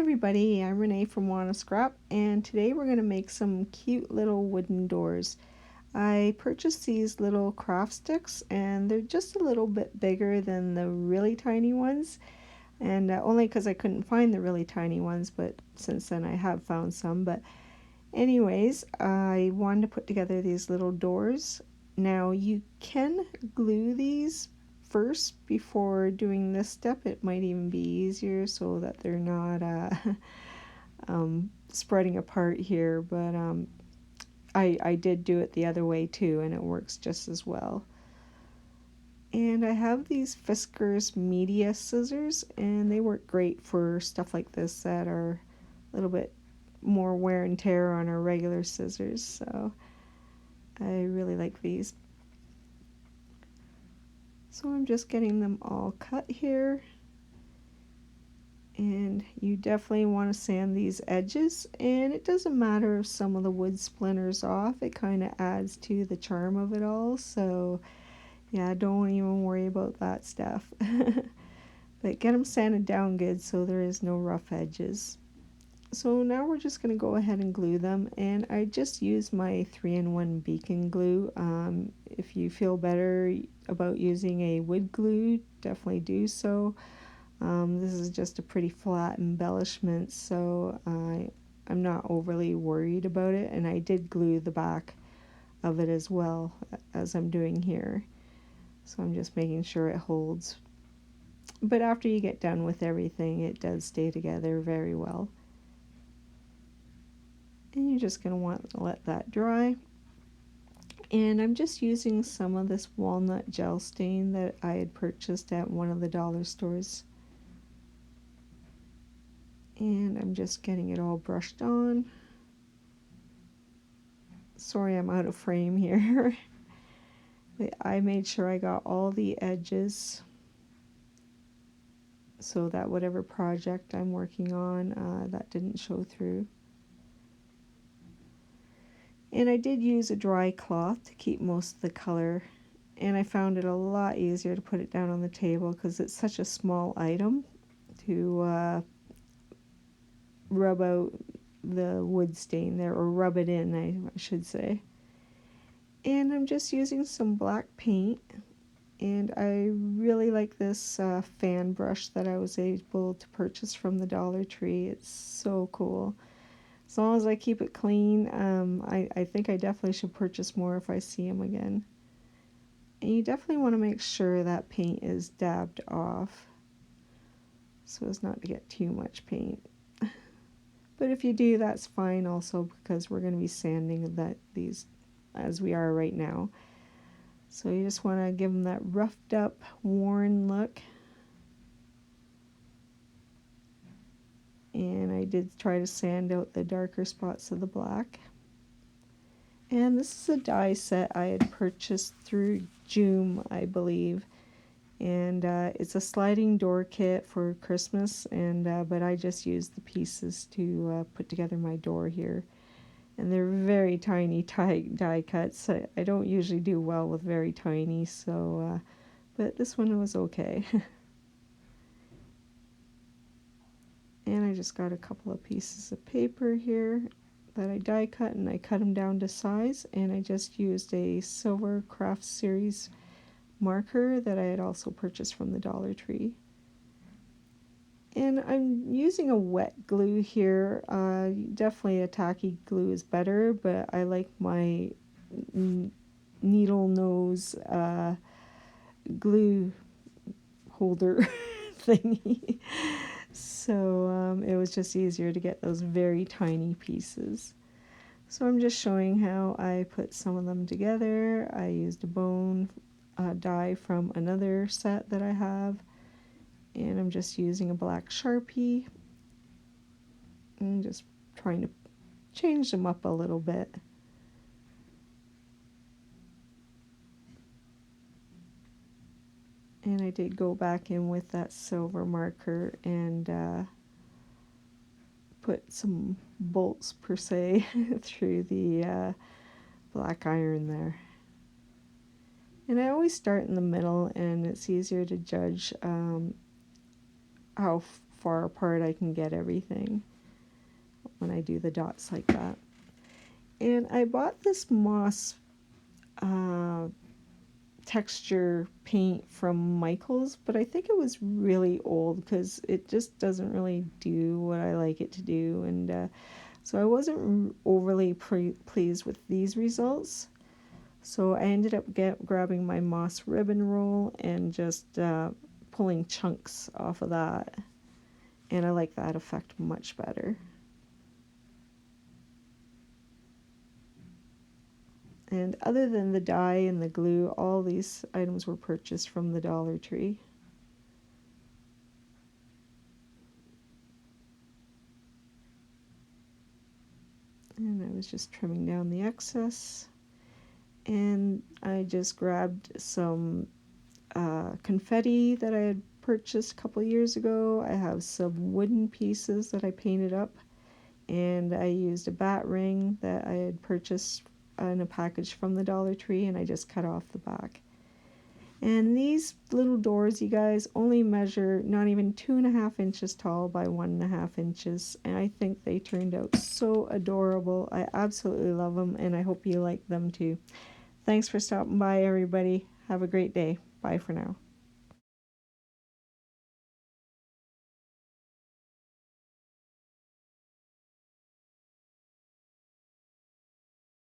everybody, I'm Renee from Wanna Scrap, and today we're going to make some cute little wooden doors. I purchased these little craft sticks and they're just a little bit bigger than the really tiny ones, and only because I couldn't find the really tiny ones, but since then I have found some. But anyways, I wanted to put together these little doors. Now you can glue these first before doing this step. It might even be easier so that they're not spreading apart here, but I did do it the other way too, and it works just as well. And I have these Fiskars Media scissors, and they work great for stuff like this that are a little bit more wear and tear on our regular scissors, so I really like these. So I'm just getting them all cut here, and you definitely want to sand these edges, and it doesn't matter if some of the wood splinters off, it kind of adds to the charm of it all. So yeah, don't even worry about that stuff. But get them sanded down good so there is no rough edges. So now we're just going to go ahead and glue them, and I just use my 3-in-1 beacon glue. If you feel better about using a wood glue, definitely do so. This is just a pretty flat embellishment, so I'm not overly worried about it, and I did glue the back of it as well as I'm doing here. So I'm just making sure it holds. But after you get done with everything, it does stay together very well. And you're just going to want to let that dry. And I'm just using some of this walnut gel stain that I had purchased at one of the dollar stores. And I'm just getting it all brushed on. Sorry, I'm out of frame here. But I made sure I got all the edges so that whatever project I'm working on, that didn't show through. And I did use a dry cloth to keep most of the color, and I found it a lot easier to put it down on the table because it's such a small item to rub out the wood stain there, or rub it in, I should say. And I'm just using some black paint, and I really like this fan brush that I was able to purchase from the Dollar Tree. It's so cool. As long as I keep it clean, I think I definitely should purchase more if I see them again. And you definitely want to make sure that paint is dabbed off so as not to get too much paint. But if you do, that's fine also, because we're going to be sanding these as we are right now. So you just want to give them that roughed up, worn look. And I did try to sand out the darker spots of the black. And this is a die set I had purchased through Joom, I believe. And it's a sliding door kit for Christmas, and but I just used the pieces to put together my door here. And they're very tiny die cuts. I don't usually do well with very tiny, so but this one was okay. And I just got a couple of pieces of paper here that I die cut, and I cut them down to size, and I just used a Silver Craft Series marker that I had also purchased from the Dollar Tree. And I'm using a wet glue here. Definitely a tacky glue is better, but I like my needle nose glue holder thingy. So it was just easier to get those very tiny pieces. So I'm just showing how I put some of them together. I used a bone die from another set that I have, and I'm just using a black Sharpie and just trying to change them up a little bit. And I did go back in with that silver marker and put some bolts per se through the black iron there. And I always start in the middle, and it's easier to judge how far apart I can get everything when I do the dots like that. And I bought this moss texture paint from Michael's, but I think it was really old because it just doesn't really do what I like it to do. And so I wasn't overly pleased with these results. So I ended up grabbing my moss ribbon roll and just pulling chunks off of that. And I like that effect much better. And other than the dye and the glue, all these items were purchased from the Dollar Tree. And I was just trimming down the excess. And I just grabbed some confetti that I had purchased a couple years ago. I have some wooden pieces that I painted up. And I used a bat ring that I had purchased in a package from the Dollar Tree, and I just cut off the back. And these little doors, you guys, only measure not even 2.5 inches tall by 1.5 inches, and I think they turned out so adorable. I absolutely love them, and I hope you like them too. Thanks for stopping by, everybody. Have a great day. Bye for now.